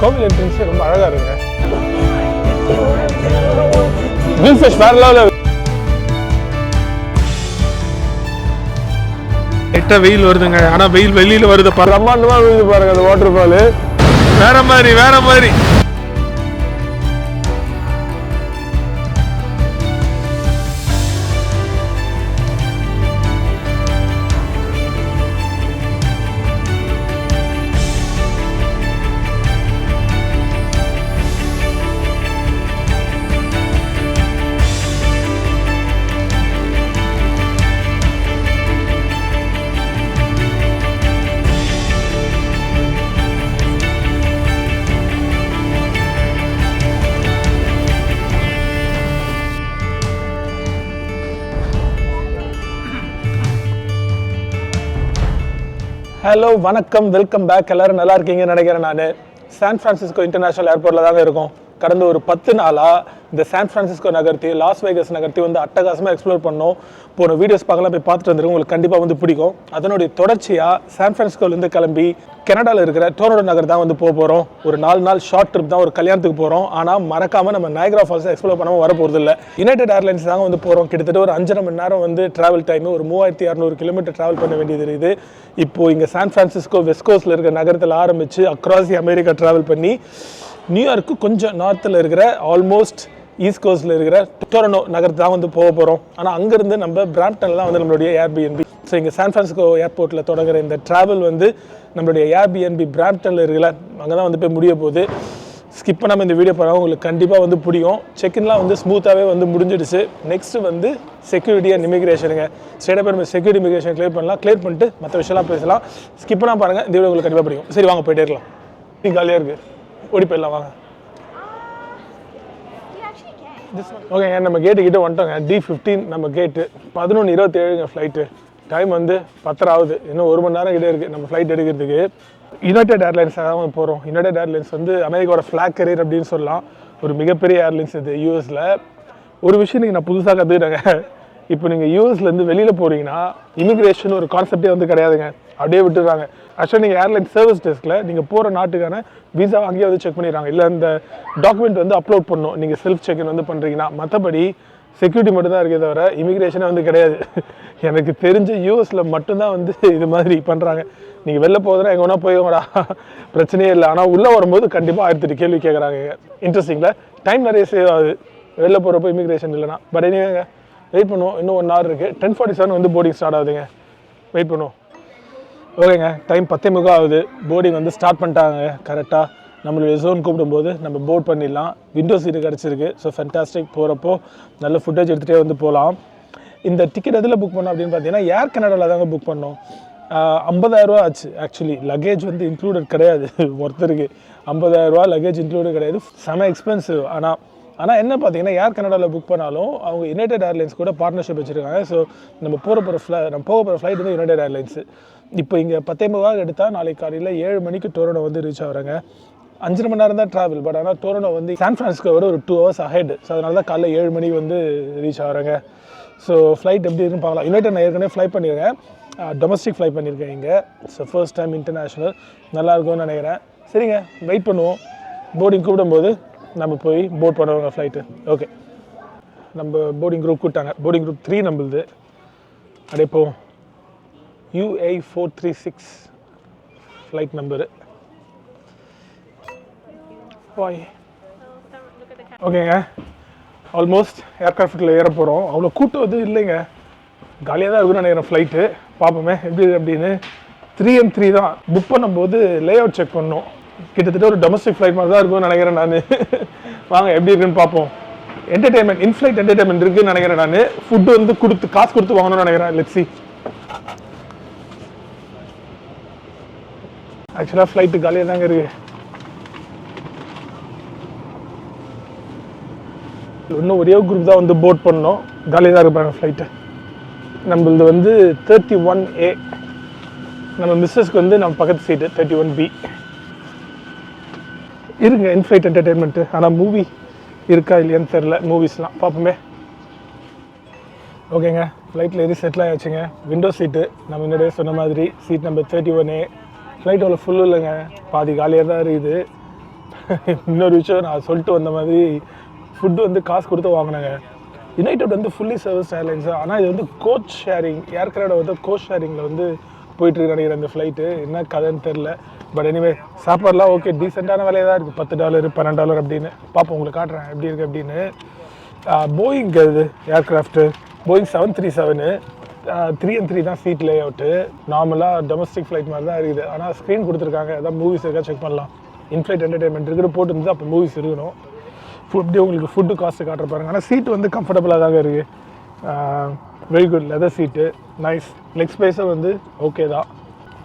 கோவில் என்ட்ரன்ஸ் ரொம்ப அழகாக இருக்குங்க. கிரில் ஃபிஷ் வேற லெவலில். லைட்டா வெயில் வருதுங்க. ஆனா வெயில் வெளியில வருது, பிரம்மாண்டமா விழுது பாருங்க. அந்த வாட்டர் ஃபால் வேற மாதிரி. ஹலோ, வணக்கம், வெல்கம் பேக். எல்லாரும் நல்லா இருக்கீங்கன்னு நினைக்கிறேன். நான் சான் பிரான்சிஸ்கோ இன்டர்நேஷனல் ஏர்போர்ட்டில் தாங்க இருக்கோம். கடந்த ஒரு 10 நாளாக இந்த சான் பிரான்சிஸ்கோ நகர்த்தி, லாஸ் வேகஸ் நகர்த்தி வந்து அட்டகாசமாக எக்ஸ்ப்ளோர் பண்ணோம். போன வீடியோஸ் பார்க்கலாம், போய் பார்த்துட்டு வந்துருக்கோம். உங்களுக்கு கண்டிப்பாக வந்து பிடிக்கும். அதனுடைய தொடர்ச்சியாக சான் பிரான்சிஸ்கோலேருந்து கிளம்பி கனடாவில் இருக்கிற டொரண்டோ நகர் தான் வந்து போகிறோம். ஒரு 4 நாள் ஷார்ட் ட்ரிப் தான், ஒரு கல்யாணத்துக்கு போகிறோம். ஆனால் மறக்காமல் நம்ம நயகரா ஃபால்ஸை எக்ஸ்ப்ளோர் பண்ணாமல் வர போகிறது இல்லை. யுனைடெட் ஏர்லைன்ஸ் தாங்க வந்து போகிறோம். கிட்டத்தட்ட ஒரு 5.5 மணி நேரம் வந்து ட்ராவல் டைம், ஒரு 3600 கிலோமீட்டர் ட்ராவல் பண்ண வேண்டியது இருக்குது. இப்போது இங்கே சான் பிரான்சிஸ்கோ வெஸ்ட் கோஸ்ட்டில் இருக்கிற நகரத்தில் ஆரம்பித்து அக்ராஸ் தி அமெரிக்கா ட்ராவல் பண்ணி நியூயார்க்கு கொஞ்சம் நார்த்தில் இருக்கிற ஆல்மோஸ்ட் ஈஸ்ட் கோஸ்ட்டில் இருக்கிற டொரண்டோ நகரத்து தான் வந்து போக போகிறோம். ஆனால் அங்கேருந்து நம்ம பிராம்ப்டனில் தான் வந்து நம்மளுடைய ஏர்பிஎன்பி. ஸோ இங்கே சான் பிரான்சிஸ்கோ ஏர்போர்ட்டில் தொடங்குற இந்த ட்ராவல் வந்து நம்மளுடைய ஏர்பிஎன்பி பிராம்ப்டனில் இருக்கிற அங்கே தான் வந்து போய் முடிய போகுது. ஸ்கிப் பண்ணாமல் இந்த வீடியோ பண்ணால் உங்களுக்கு கண்டிப்பாக வந்து பிடிக்கும். செக்இன்லாம் வந்து ஸ்மூத்தாகவே வந்து முடிஞ்சிடுச்சு. நெக்ஸ்ட்டு வந்து செக்யூரிட்டி அண்ட் இமிகிரேஷனுங்க. ஸ்ட்ரெயிட்டாக போய் நம்ம செக்யூரிட்டி இமிகிரேஷன் கிளியர் பண்ணலாம். கிளியர் பண்ணிட்டு மற்ற விஷயம்லாம் பேசலாம். ஸ்கிப் பண்ணால் பாருங்கள், இந்த வீடியோ உங்களுக்கு கண்டிப்பாக பிடிக்கும். சரி, வாங்க போயிட்டே இருக்கலாம். நீ காலியாக இருக்குது, ஓடி போயிடலாம் வாங்க. ஓகேங்க, நம்ம கேட்டு வந்துட்டோங்க. D15 நம்ம கேட்டு 11:27 ஃப்ளைட்டு. டைம் வந்து 10 ஆகுது. இன்னும் 1 மணி நேரம் கிட்டே இருக்குது நம்ம ஃப்ளைட் எடுக்கிறதுக்கு. யுனைடெட் ஏர்லைன்ஸாக தான் போகிறோம். யுனைடெட் ஏர்லைன்ஸ் வந்து அமெரிக்காவோட ஃப்ளாக் கேரியர் அப்படின்னு சொல்லலாம். ஒரு மிகப்பெரிய ஏர்லைன்ஸ் இது யூஎஸில். ஒரு விஷயம் நீங்கள் நான் புதுசாக கற்றுக்கிட்டேங்க. இப்போ நீங்கள் யூஎஸ்லேருந்து வெளியில் போகிறீங்கன்னா இமிக்ரேஷன் ஒரு கான்செப்டே வந்து கிடையாதுங்க. அப்படியே விட்டுறாங்க. ஆக்சுவலாக நீங்கள் ஏர்லைன் சர்வீஸ் டெஸ்கில் நீங்கள் போகிற நாட்டுக்கான வீசா அங்கேயே வந்து செக் பண்ணிடுறாங்க. இல்லை இந்த டாக்குமெண்ட் வந்து அப்லோட் பண்ணணும் நீங்கள் செல்ஃப் செக்இன் வந்து பண்ணுறீங்கன்னா. மற்றபடி செக்யூரிட்டி மட்டும்தான் இருக்கே தவிர இமிக்ரேஷனே வந்து கிடையாது. எனக்கு தெரிஞ்ச யூஎஸில் மட்டும்தான் வந்து இது மாதிரி பண்ணுறாங்க. நீங்கள் வெளில போகுதுன்னா எங்கே வேணால் போய்வங்கடா, பிரச்சனையே இல்லை. ஆனால் உள்ளே வரும்போது கண்டிப்பாக 1008 கேள்வி கேட்குறாங்க. இன்ட்ரெஸ்டிங்கில் டைம் நிறைய சேவ் ஆகுது வெளில போகிறப்போ இமிக்ரேஷன் இல்லைனா. பட் எனிவேங்க, வெயிட் பண்ணுவோம். இன்னும் 1 hour இருக்குது. 10:47 வந்து போர்டிங் ஸ்டார்ட் ஆகுதுங்க. வெயிட் பண்ணுவோம். ஓகேங்க, டைம் 10:30 ஆகுது. போர்டிங் வந்து ஸ்டார்ட் பண்ணிட்டாங்க. கரெக்டாக நம்மளுடைய ஜோன் கூப்பிடும்போது நம்ம போர்ட் பண்ணிடலாம். விண்டோ சீட்டு கிடச்சிருக்கு. So fantastic. போகிறப்போ நல்ல ஃபுட்டேஜ் எடுத்துகிட்டே வந்து போகலாம். இந்த டிக்கெட் எதில் புக் பண்ணோம் அப்படின்னு பார்த்தீங்கன்னா ஏர் கனடாவில் தாங்க புக் பண்ணோம். 50,000 ஆச்சு. ஆக்சுவலி லக்கேஜ் வந்து இன்க்ளூடட் கிடையாது. ஒருத்தருக்கு 50,000 லக்கேஜ் இன்க்ளூடட் கிடையாது. செம எக்ஸ்பென்சிவ். ஆனால் என்ன பார்த்தீங்கன்னா ஏர் கனடாவில் புக் பண்ணாலும் அவங்க யுனைடெட் ஏர்லைன்ஸ் கூட பார்ட்னர்ஷிப் வச்சுருக்காங்க. ஸோ நம்ம போக போகிற ஃப்ளைட் வந்து யுனைடெட் ஏர்லைன்ஸு. இப்போ இங்கே 10:30 எடுத்தால் நாளைக்கு காலையில் 7 மணிக்கு டொரண்டோ வந்து ரீச் ஆகிறாங்க. 5.5 மணி நேரம் தான் ட்ராவல். பட் ஆனால் டொரண்டோ வந்து சான் பிரான்சிஸ்கோவோட ஒரு 2 hours அஹெட். ஸோ அதனால தான் காலையில் 7 மணிக்கு வந்து ரீச் ஆகிறாங்க. ஸோ ஃப்ளைட் எப்படி இருக்குன்னு பார்க்கலாம். யுனைடெட் நான் ஏற்கனவே ஃப்ளை பண்ணியிருக்கேன். டொமஸ்டிக் ஃப்ளை பண்ணியிருக்கேன் இங்கே. So first time international. நல்லா இருக்கும்னு நினைக்கிறேன். சரிங்க, வெயிட் பண்ணுவோம். போர்டிங் கூப்பிடும்போது நம்ம போய் போர்ட் பண்ணுவாங்க ஃப்ளைட்டு. ஓகே, நம்ம போர்டிங் குரூப் கூப்பிட்டாங்க. போர்டிங் குரூப் 3 நம்மளுது. அப்படியே போவோம். UA 436 flight number. ஓகேங்க, ஆல்மோஸ்ட் ஏர்கிராஃப்டில் ஏற போகிறோம். அவ்வளோ கூட்டம் வந்து இல்லைங்க, காலியாக தான் இருக்குன்னு நினைக்கிறேன் ஃப்ளைட்டு. பார்ப்போமே எப்படி அப்படின்னு. 3M3 தான் புக் பண்ணும்போது லே அவுட் செக் பண்ணோம். கிட்டத்தட்ட ஒரு டொமஸ்டிக் ஃப்ளைட் மாதிரி தான் இருக்கும்னு நினைக்கிறேன் நான். வாங்க எப்படி இருக்குன்னு பார்ப்போம். என்டர்டைன்மெண்ட், இன்ஃப்ளைட் என்டர்டைன்மெண்ட் இருக்குன்னு நினைக்கிறேன் நான். ஃபுட்டு வந்து காசு கொடுத்து வாங்கணும்னு நினைக்கிறேன். Let's see. ஆக்சுவலாக ஃப்ளைட்டு காலியாக தாங்க இருக்குது. இன்னும் ஒரே குரூப் தான் வந்து போர்ட் பண்ணோம். காலியாக தான் இருப்பாங்க ஃப்ளைட்டு. நம்மளது வந்து 31A. நம்ம மிஸ்ஸஸ்க்கு வந்து நம்ம பக்கத்து சீட்டு 31B இருங்க. In-flight entertainment. ஆனால் மூவி இருக்கா இல்லையான்னு தெரில. மூவிஸ்லாம் பார்ப்போமே. ஓகேங்க, ஃப்ளைட்டில் ஏறி செட்டில் ஆகிடுச்சுங்க. விண்டோ சீட்டு நம்ம முன்னாடியே சொன்ன மாதிரி. Seat number 31A. ஃப்ளைட் அவ்வளோ ஃபுல்லு இல்லைங்க, பாதி காலியாக தான் இருக்குது. இன்னொரு விஷயம் நான் சொல்லிட்டு வந்த மாதிரி ஃபுட்டு வந்து காசு கொடுத்து வாங்கினாங்க. யுனைடெட் வந்து ஃபுல்லி சர்வீஸ் ஏர்லைன்ஸு. ஆனால் இது வந்து கோச் ஷேரிங், ஏர்கிராஃப்ட் வந்து கோச் ஷேரிங்கில் வந்து போயிட்டுருக்கு நினைக்கிறேன் அந்த ஃப்ளைட்டு. என்ன கதைன்னு தெரில. பட் எனிவே சாப்பாடுலாம் ஓகே, டீசெண்டான விலையாக தான் இருக்குது. $10 $12 அப்படின்னு. பார்ப்போம், உங்களுக்கு காட்டுறேன் எப்படி இருக்குது அப்படின்னு. போயிங் இது ஏர்கிராஃப்ட்டு போயிங் 737 3 தான் சீட் லே அவுட்டு. நார்மலாக டொமஸ்டிக் ஃப்ளைட் மாதிரி தான் இருக்குது. ஆனால் ஸ்க்ரீன் கொடுத்துருக்காங்க, அதான் மூவிஸ் இருக்கா செக் பண்ணலாம். இன்ஃப்ளைட் என்டர்டைன்மெண்ட் இருக்குது போட்டுருந்து அப்போ மூவிஸ் இருக்கணும். ஃபுட்டு உங்களுக்கு ஃபுட்டு காஸ்ட்டு காட்டுற பாருங்க. ஆனால் சீட்டு வந்து கம்ஃபர்டபுளாக தாங்க இருக்குது. Very good leather seat, nice. Leg ஸ்பேஸும் வந்து ஓகே தான்.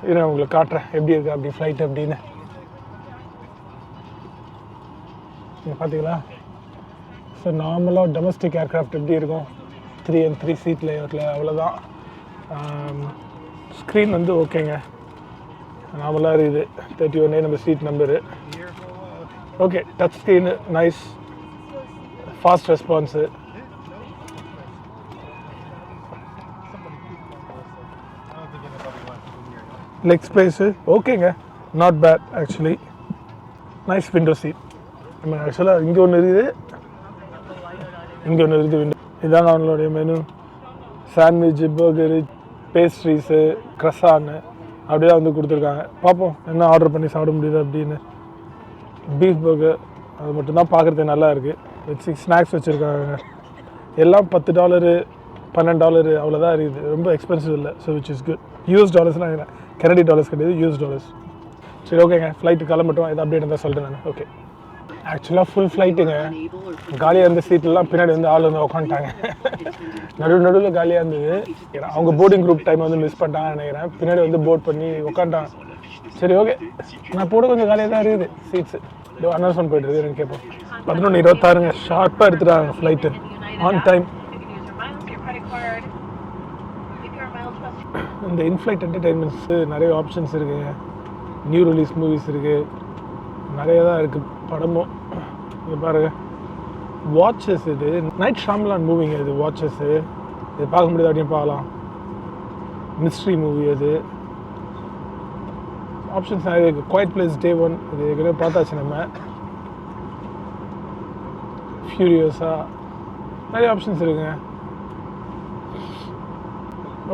இது நான் உங்களுக்கு காட்டுறேன் எப்படி இருக்குது அப்படி ஃப்ளைட் அப்படின்னு. நீங்கள் பார்த்தீங்களா? ஸோ நார்மலாக டொமஸ்டிக் ஏர்க்ராஃப்ட் எப்படி இருக்கும் 3 சீட் லேஅவுட்டில் அவ்வளோதான். ஸ்க்ரீன் வந்து ஓகேங்க, நார்மலாக இருக்குது. 31 நம்ம seat number. Okay, touch screen nice, fast response. Leg space ஓகேங்க, not bad actually. Nice window seat. நம்ம ஆக்சுவலாக இங்கே ஒன்று இருக்குது, இங்கே ஒன்று இருக்குது விண்டோ. இதாங்க அவங்களுடைய மெனு. சாண்ட்விட்சு, பர்கரு, பேஸ்ட்ரீஸு, க்ரஸான்னு அப்படியே தான் வந்து கொடுத்துருக்காங்க. பார்ப்போம் என்ன ஆர்டர் பண்ணி சாப்பிட முடியுது அப்படின்னு. பீஃப் பர்கர் அது மட்டும்தான் பார்க்குறதுக்கு நல்லா இருக்குது. வித் 6 ஸ்நாக்ஸ் வச்சுருக்காங்க. எல்லாம் $10 $12 அவ்வளோதான் இருக்குது. ரொம்ப எக்ஸ்பென்சிவ் இல்லை. So which is good. US டாலர்ஸ்னால் கனடி டாலர்ஸ் கிடையாது, US டாலர்ஸ். சரி ஓகேங்க, ஃப்ளைட்டு கிளம்பட்டும். இது அப்டேட் இருந்தால் சொல்லிட்டு நான். ஓகே, ஆக்சுவலாக ஃபுல் ஃப்ளைட்டுங்க. காலியாக இருந்த சீட்லலாம் பின்னாடி வந்து ஆள் வந்து உட்காந்துட்டாங்க. நடுவில் காலியாக இருந்தது. அவங்க போர்டிங் குரூப் டைம் வந்து மிஸ் பண்ணிட்டாங்கன்னு நினைக்கிறேன். பின்னாடி வந்து போர்ட் பண்ணி உட்காந்துட்டாங்க. சரி ஓகே, நான் போட கொஞ்சம் காலியாக தான் இருக்குது சீட்ஸு. அனௌன்ஸ்மெண்ட் போய்ட்டு இருக்குது எனக்கு கேட்போம். 11:26ங்க ஷார்ப்பாக எடுத்துட்டாங்க ஃப்ளைட்டு ஆன் டைம். இந்த இன்ஃப்ளைட் என்டர்டெயின்மெண்ட்ஸு நிறைய ஆப்ஷன்ஸ் இருக்குங்க. நியூ ரிலீஸ் மூவிஸ் இருக்குது, நிறைய தான் இருக்குது. படமும் இது பாருங்க. வாட்சஸ், இது நைட் ஷாம்லான் மூவிங்க. இது வாட்சஸ்ஸு, இது பார்க்க முடியாது அப்படின்னு பார்க்கலாம். மிஸ்ட்ரி மூவி அது. ஆப்ஷன்ஸ் நிறைய இருக்குது. குவைட் பிளேஸ் Day 1 இது ஏற்கனவே பார்த்தாச்சு நம்ம. ஃபியூரியஸாக நிறைய ஆப்ஷன்ஸ் இருக்குங்க.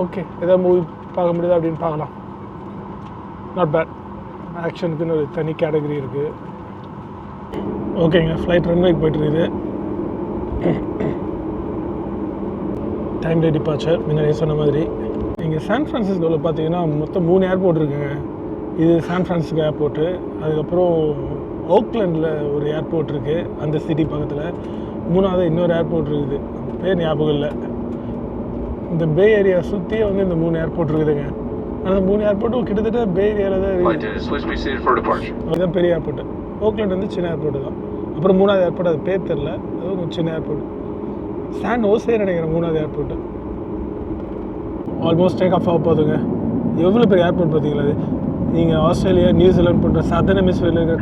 ஓகே, ஏதாவது மூவி பார்க்க முடியுதா அப்படின்னு பார்க்கலாம். Not bad. ஆக்ஷனுக்குன்னு ஒரு தனி கேட்டகரி இருக்குது. ஓகேங்க, ஃப்ளைட் ரன்வேக்கு போய்ட்டுருக்குது. டைம் டே டிபார்ச்சர் முன்னாடியே சொன்ன மாதிரி. இங்கே சான் ஃப்ரான்சிஸ்கோவில் பார்த்தீங்கன்னா மொத்தம் 3 ஏர்போர்ட் இருக்குங்க. இது சான் ஃப்ரான்சிஸ்கோ ஏர்போர்ட்டு. அதுக்கப்புறம் ஓக்லாண்டில் ஒரு ஏர்போர்ட் இருக்குது அந்த சிட்டி பக்கத்தில். 3வது இன்னொரு ஏர்போர்ட் இருக்குது, பேர் ஞாபகம் இல்லை. இந்த பே ஏரியா சுற்றியே வந்து இந்த 3 ஏர்போர்ட் இருக்குதுங்க. அந்த 3 ஏர்போர்ட்டும் கிட்டத்தட்ட பே ஏரியாவில் தான் இருக்குது. அதுதான் பெரிய ஏர்போர்ட்டு. ஓக்லாண்ட் வந்து சின்ன ஏர்போர்ட்டு தான். அப்புறம் 3வது ஏர்போர்ட், அது பேர் தெரில, அது கொஞ்சம் சின்ன ஏர்போர்ட். சான் ஹோசே நினைக்கிறேன் 3வது ஏர்போர்ட்டு. ஆல்மோஸ்ட் டேக் ஆஃப் ஆக போகுதுங்க. எவ்வளோ பெரிய ஏர்போர்ட் பார்த்தீங்களா அது. நீங்கள் ஆஸ்திரேலியா, நியூசிலாந்து போன்ற சதர்ன் ஹெமிஸ்பியரில் இருக்கிற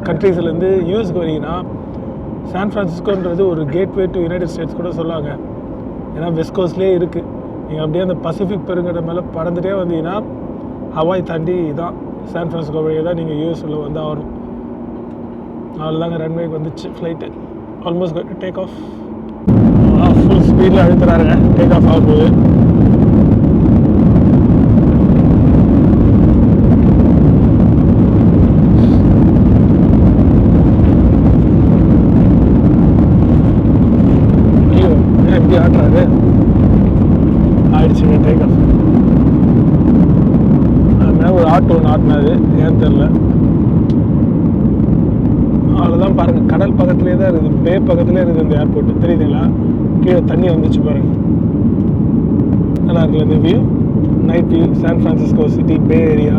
கண்ட்ரீஸ்லேருந்து யூஎஸ்க்கு வரீங்கன்னா சான் ஃப்ரான்சிஸ்கோன்றது ஒரு கேட்வே டு யுனைடெட் ஸ்டேட்ஸ் கூட சொல்லாங்க. ஏன்னா வெஸ்ட் கோஸ்ட்லேயே இருக்குது. நீங்கள் அப்படியே அந்த பசிபிக் பெருங்கடல் மேலே பறந்துகிட்டே வந்தீங்கன்னா ஹவாய் தாண்டி தான் சான் ஃப்ரான்சிஸ்கோ வழியாக தான் நீங்கள் யூஎஸ்ல வந்து ஆகணும். அவ்வளோதாங்க, ரன்வேக்கு வந்துச்சு flight. Almost take off. Full ஸ்பீடில் அழுத்துறாருங்க. டேக் ஆஃப் ஆகும்போது எப்படி ஆட்டுறாரு. ஆயிடுச்சுங்க டேக் ஆஃப். அதுமாதிரி ஒரு ஆட்டோ ஒன்று ஆட்டினாரு, ஏன்னு தெரில. அவ்வளோதான் பாருங்கள், கடல் பக்கத்துலேயே தான் இருக்குது, பே பக்கத்துலேயே இருக்குது இந்த ஏர்போர்ட்டு. தெரியுதுங்களா, கீழே தண்ணி வந்துச்சு பாருங்கள். நல்லா இருக்குல்ல இந்த view. Night view. San Francisco city, bay area,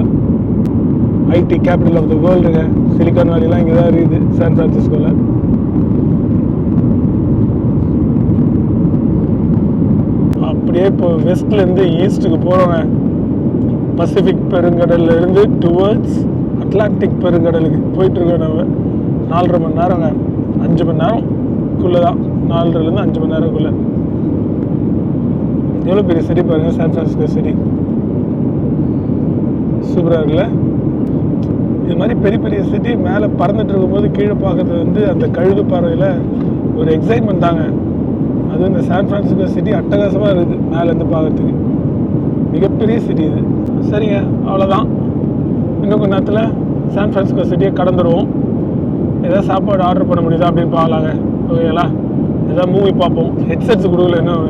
IT capital of the வேர்ல்டுங்க. சிலிக்கான் வேலிலாம் இங்கே தான் இருக்குது சான் ஃப்ரான்சிஸ்கோவில். அப்படியே இப்போ வெஸ்ட்லேருந்து ஈஸ்ட்டுக்கு போகிறோங்க. பசிபிக் பெருங்கடல்லேருந்து டுவர்ட்ஸ் அட்லாண்டிக் பெருங்கடலுக்கு போயிட்டுருக்கோம் நம்ம. 4.5 மணி நேரங்க. 5 மணி நேரம்குள்ளே தான், 4லேருந்து 5 மணி நேரம்குள்ளே. எவ்வளோ பெரிய சிட்டி பாருங்கள், சான் ஃப்ரான்சிஸ்கோ சிட்டி. சூப்பராக இருக்குல்ல. இது மாதிரி பெரிய பெரிய சிட்டி மேலே பறந்துட்டு இருக்கும்போது கீழே பார்க்கறது வந்து அந்த கழுகு பார்வையில் ஒரு எக்ஸைட்மெண்ட் தாங்க. அது இந்த சான் ஃப்ரான்சிஸ்கோ சிட்டி அட்டகாசமாக இருக்குது மேலேருந்து பார்க்கறதுக்கு. மிகப்பெரிய சிட்டி இது. சரிங்க, அவ்வளோதான். இன்னும் கொஞ்ச நேரத்தில் சான் ஃப்ரான்சிஸ்கோ சிட்டியை கடந்துடுவோம். ஏதாவது சாப்பாடு ஆர்டர் பண்ண முடியுதா அப்படின்னு பார்க்கலாங்க. ஓகேங்களா? ஏதாவது மூவி பார்ப்போம். ஹெட்செட்ஸ் கொடுக்கல இன்னும்.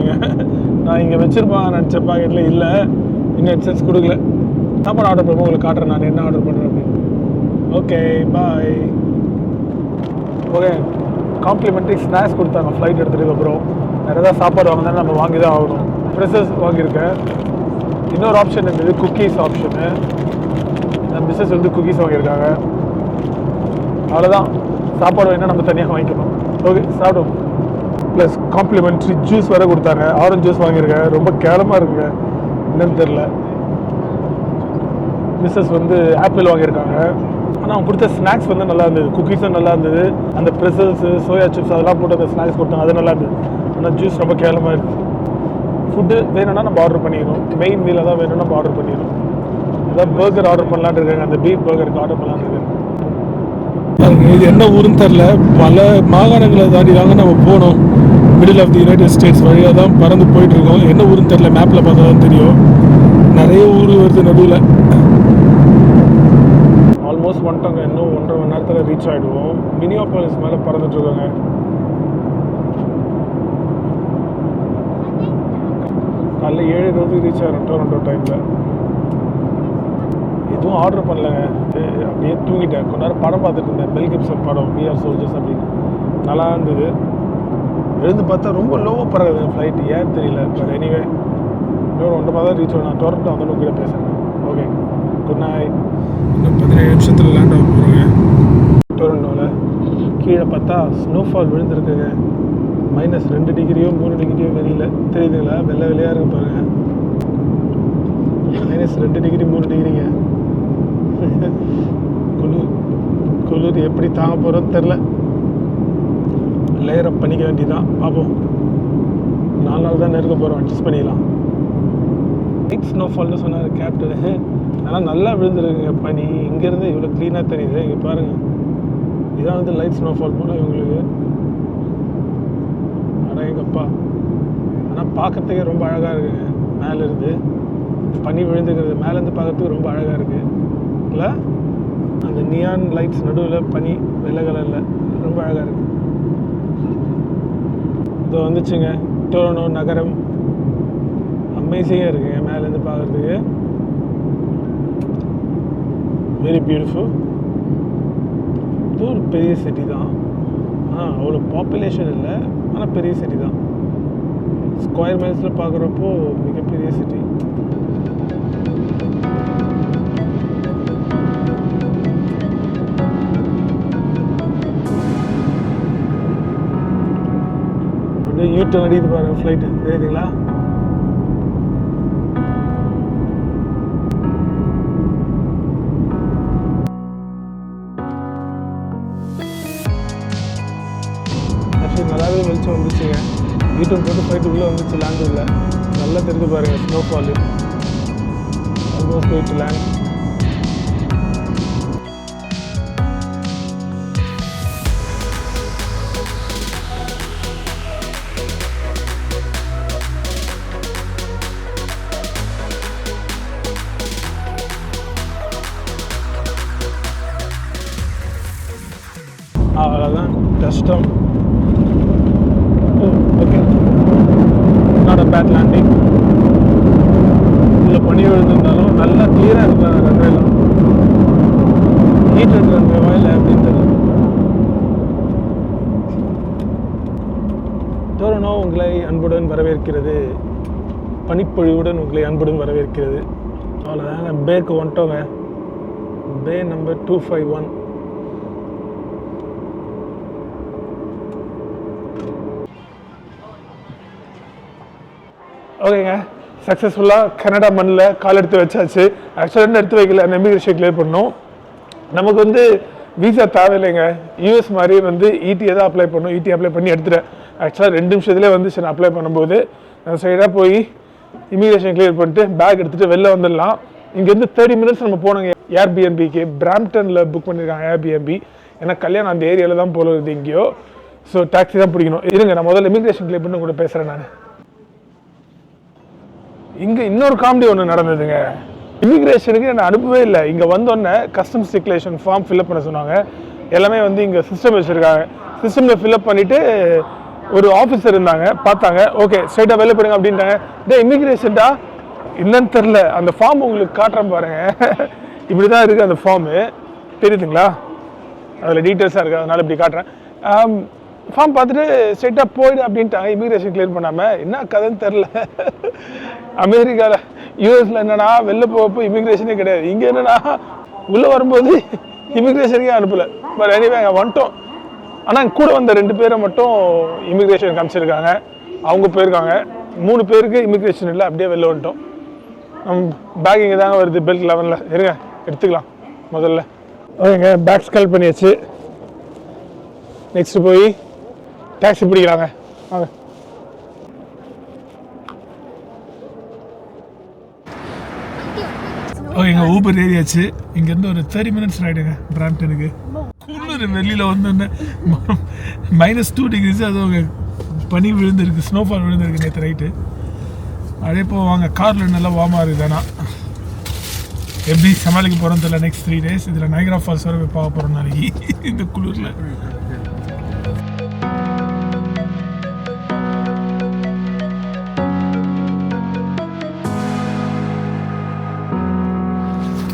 நான் இங்கே வச்சுருப்பாங்க நினச்ச பாக்கெட்டில் இல்லை, இன்னும் ஹெட்செட்ஸ் கொடுக்கல. சாப்பாடு ஆர்டர் பண்ணுவோம், உங்களுக்கு காட்டுறேன் நான் என்ன ஆர்டர் பண்ணுறேன் அப்படின்னு. ஓகே, பாய். ஓகே, காம்ப்ளிமெண்ட்ரி ஸ்நாக்ஸ் கொடுத்தாங்க ஃப்ளைட் எடுத்துகிட்டு. அப்புறம் வேறு ஏதாவது சாப்பாடு வாங்கினா நம்ம வாங்கி தான் ஆகணும். ஃப்ரெஷர்ஸ் வாங்கியிருக்கேன். இன்னொரு ஆப்ஷன் இருக்குது, குக்கீஸ் ஆப்ஷனு. என் மிஸ்ஸஸ் வந்து குக்கீஸ் வாங்கியிருக்காங்க. அவ்வளோதான். சாப்பாடு வேணால் நம்ம தனியாக வாங்கிக்கணும். ஓகே, சாப்பிடும். ப்ளஸ் காம்ப்ளிமெண்ட்ரி ஜூஸ் வேறு கொடுத்தாங்க. ஆரஞ்சு ஜூஸ் வாங்கியிருக்கேன். ரொம்ப கேவலமாக இருக்குங்க, என்னன்னு தெரில. மிஸ்ஸஸ் வந்து ஆப்பிள் வாங்கியிருக்காங்க. ஆனால் அவங்க கொடுத்த ஸ்நாக்ஸ் வந்து நல்லா இருந்தது. குக்கீஸும் நல்லா இருந்தது. அந்த ப்ரெசல்ஸு, சோயா சிப்ஸ் அதெல்லாம் போட்டு அந்த ஸ்நாக்ஸ் கொடுத்தாங்க, அது நல்லா இருந்தது. ஆனால் ஜூஸ் ரொம்ப கேவலமாக இருக்குது. ஃபுட்டு வேணும்னா நம்ம ஆர்டர் பண்ணிக்கணும். மெயின் மீலாக தான் வேணும்னா நம்ம ஆர்டர் பண்ணிக்கணும். ஏதாவது பர்கர் ஆர்டர் பண்ணலான்னு இருக்காங்க. அந்த பீஃப் பர்கருக்கு ஆர்டர் பண்ணலான்னு இருக்காங்க. இது என்ன ஊருன்னு தெரில. பல மாகாணங்களை தாண்டி தாங்க நம்ம போனோம். Middle of the united states வழியாக தான் பறந்து போயிட்டுருக்கோம். என்ன ஊருன்னு தெரில, மேப்பில் பார்த்தா தான் தெரியும். நிறைய ஊர் வருது நடுவில். ஆல்மோஸ்ட் வந்துட்டோங்க. இன்னும் 1.5 மணி நேரத்தில் ரீச் ஆகிடுவோம். மினியாபாலிஸ் மேலே பறந்துட்டுருக்கோங்க. காலைல 7:20 ரீச் ஆகிறோம் டொரண்டோ டைமில். எதுவும் ஆர்டர் பண்ணலங்க. அப்படியே தூங்கிட்டேன். கொஞ்ச நேரம் படம் பார்த்துட்டு இருந்தேன். மெல் கிப்சன் படம் We Are Soldiers அப்படின்னு. நல்லா இருந்தது. எழுந்து பார்த்தா ரொம்ப லோவாக பறகுது ஃப்ளைட்டு, ஏன் தெரியல. பட் எனிவே இன்னொரு 1.5 மணி நேரம் ரீச் ஆகும். நான் டொரண்டோ அந்த அளவுக்கு பேசுகிறேன். Okay, good night. இன்னும் 17 நிமிஷத்தில் லேண்ட் ஆக போகிறோங்க டொரண்டோவில். கீழே பார்த்தா ஸ்னோஃபால் விழுந்துருக்குங்க. -2 டிகிரியோ 3 டிகிரியோ வெளியில் தெரியுதுங்களா? வெள்ளை வெள்ளையாக இருக்கு பாருங்க. -2 டிகிரி 3 டிகிரிங்க. குளிர் எப்படி தாங்க போகிறோன்னு தெரில. லேயர் அப் பண்ணிக்க வேண்டியதான். பார்ப்போம். 4 நாள் தான் இருக்க போகிறோம், அட்ஜஸ்ட் பண்ணிக்கலாம். லைட் ஸ்னோஃபால்னு சொன்னார் கேப்டனு. ஆனால் நல்லா விழுந்துருக்குங்க பனி. இங்கேருந்து இவ்வளோ க்ளீனாக தெரியுது. இங்கே பாருங்கள், இதான் வந்து லைட் ஸ்னோஃபால் போல் இவங்களுக்கு. ஆனால் எங்கப்பா, ஆனால் பார்க்கறதுக்கே ரொம்ப அழகாக இருக்குங்க. மேலேருந்து பனி விழுந்துக்கிறது மேலேருந்து பார்க்கறதுக்கு ரொம்ப அழகாக இருக்குது இல்லை? அந்த நியான் லைட்ஸ் நடுவில் பனி வெள்ளை கலரில் ரொம்ப அழகாக இருக்குது. இதோ வந்துச்சுங்க டொரண்டோ நகரம். அமேசிங்காக இருக்குங்க மேலேருந்து பார்க்குறதுக்கு. Very beautiful. இது ஒரு பெரிய சிட்டி தான். அவ்வளோ பாப்புலேஷன் இல்லை, ஆனால் பெரிய சிட்டி தான். ஸ்கொயர் மைல்ஸில் பார்க்குறப்போ மிகப்பெரிய சிட்டி. யூட்டன் அடிக்குது பாருங்க ஃப்ளைட்டு, தெரியுதுங்களா? ஆக்சுவலி நல்லாவே வெளிச்சம் வந்துச்சுங்க. யூட்டன் போட்டு ஃப்ளைட்டு உள்ளே வந்துச்சு, லேண்ட் இல்லை. நல்லா தெரிஞ்சு பாருங்க snowfall. Almost going to land. அவ்வளோதான், கஷ்டம். Okay, not a bad landing. இதில் பனி விழுந்திருந்தாலும் நல்லா கிளியராக இருக்காங்க ரன்வேலாம். ஹீட்டட் ரன்வேவா இல்லை அப்படின்னு தெரியல. டொரண்டோ உங்களை அன்புடன் வரவேற்கிறது. பனிப்பொழிவுடன் உங்களை அன்புடன் வரவேற்கிறது. அவ்வளோதாங்க, பேக்கு வந்துட்டோங்க. பே நம்பர் 251. ஓகேங்க, சக்ஸஸ்ஃபுல்லாக கனடா மண்ணில் கால் எடுத்து வச்சாச்சு. ஆக்சுவலாக எடுத்து வைக்கல, இமிகிரேஷன் கிளியர் பண்ணோம். நமக்கு வந்து வீசா தேவையில்லைங்க. யூஎஸ் மாதிரி வந்து இடியை தான் அப்ளை பண்ணணும். இடி அப்ளை பண்ணி எடுத்துட்டேன். ஆக்சுவலாக 2 நிமிஷத்துலேயே வந்துச்சு. நான் அப்ளை பண்ணும்போது நான் சைடாக போய் இமிகிரேஷன் கிளியர் பண்ணிட்டு பேக் எடுத்துகிட்டு வெளில வந்துடலாம். இங்கேருந்து 30 மினிட்ஸ் நம்ம போனோங்க. ஏர்பிஎன்பிக்கு பிராம்டனில் புக் பண்ணியிருக்காங்க ஏர்பிஎன்பி. ஏன்னா கல்யாணம் அந்த ஏரியாவில் தான் போல இருக்குது எங்கேயோ. ஸோ டாக்ஸி தான் பிடிக்கணும். இருங்க நான் முதல்ல இமிக்ரேஷன் கிளியர் பண்ணி கூட பேசுகிறேன். நான் இங்கே இன்னொரு காமெடி ஒன்று நடந்ததுங்க. இமிக்ரேஷனுக்கு நான் அனுப்பவே இல்லை. இங்கே வந்தோடனே கஸ்டம்ஸ் டிக்ளரேஷன் ஃபார்ம் ஃபில்அப் பண்ண சொன்னாங்க. எல்லாமே வந்து இங்கே சிஸ்டம் வச்சுருக்காங்க. சிஸ்டமில் ஃபில்அப் பண்ணிவிட்டு ஒரு ஆஃபீஸர் இருந்தாங்க, பார்த்தாங்க. ஓகே ஸ்ட்ரைட்டாக வெளில போடுங்க அப்படின்ட்டாங்க. இமிக்ரேஷன்டா என்னன்னு தெரில. அந்த ஃபார்ம் உங்களுக்கு காட்டுறேன் பாருங்க. இப்படி தான் இருக்குது அந்த ஃபார்மு, தெரியுதுங்களா? அதில் டீட்டெயில்ஸாக இருக்குது, அதனால் இப்படி காட்டுறேன். ஃபார்ம் பார்த்துட்டு ஸ்ட்ரைட்டாக போயிடு அப்படின்ட்டாங்க. இமிக்ரேஷன் கிளியர் பண்ணாமல். என்ன கதைன்னு தெரில. அமெரிக்காவில் யூஎஸில் என்னன்னா வெளில போகப்போ இமிக்ரேஷனே கிடையாது. இங்கே என்னன்னா உள்ளே வரும்போது இமிக்ரேஷனுக்கே அனுப்பலை. பட் எனிவே அங்கே வந்துட்டோம். ஆனால் கூட வந்த 2 பேரை மட்டும் இமிக்ரேஷன் காமிச்சிருக்காங்க. அவங்க போயிருக்காங்க. 3 பேருக்கு இமிக்ரேஷன் இல்லை, அப்படியே வெளில வந்துட்டோம். பேக் இங்கே தாங்க வருது, பெல்ட் 11ல். இருங்க எடுத்துக்கலாம் முதல்ல. ஓகேங்க, பேக் ஸ்கல் பண்ணியாச்சு. நெக்ஸ்ட் போய் டாக்ஸி பிடிக்கலாங்க. வாங்க. ஓகேங்க, ஊபர் ஏரியாச்சு. இங்கேருந்து ஒரு 30 மினிட்ஸ் ரைடுங்க பிராம்டனுக்கு. குளிர் வெளியில் வந்தோன்னே -2 டிகிரிஸ். அதுவும் பனி விழுந்துருக்கு, ஸ்னோஃபால் விழுந்துருக்கு நேற்று ரைட்டு. அதே போவாங்க காரில் நல்லா வார்மாக இருக்குது. ஆனால் எப்படி சமாளிக்க போகிறோன்னு தெரியல. நெக்ஸ்ட் 3 days இதில் நைக்ரா ஃபால்ஸ் வர போய் பார்க்க போகிறோம் நாளைக்கு இந்த குளிரில்.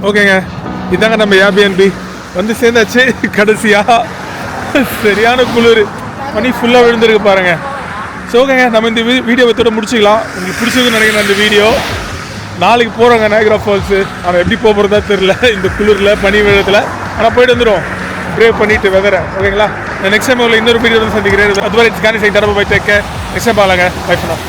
ஓகேங்க, இதாங்க நம்ம ஏர்பிஎன்பி வந்து சேர்ந்தாச்சு. கடைசியாக சரியான குளிர், மணி ஃபுல்லாக விழுந்துருக்கு பாருங்க. ஸோ ஓகேங்க, நம்ம இந்த வீடியோ வத்தோட முடிச்சுக்கலாம். உங்களுக்கு பிடிச்சதுன்னு நினைக்கிறேன் இந்த வீடியோ. நாளைக்கு போகிறோங்க நைக்ரா ஃபால்ஸு. ஆனால் எப்படி போகிறதா தெரில இந்த குளிரில் பனி விழத்தில். ஆனால் போயிட்டு வந்துடும் பிரேவ் பண்ணிட்டு வெதரை. ஓகேங்களா, நான் நெக்ஸ்ட் டைம் உள்ள இன்னொரு வீடியோ சந்திக்கிறேன். அதுவரை இட்ஸ் கானி சைட் டரபா bye take care. Next time பாருங்க. பை பண்ணோம்.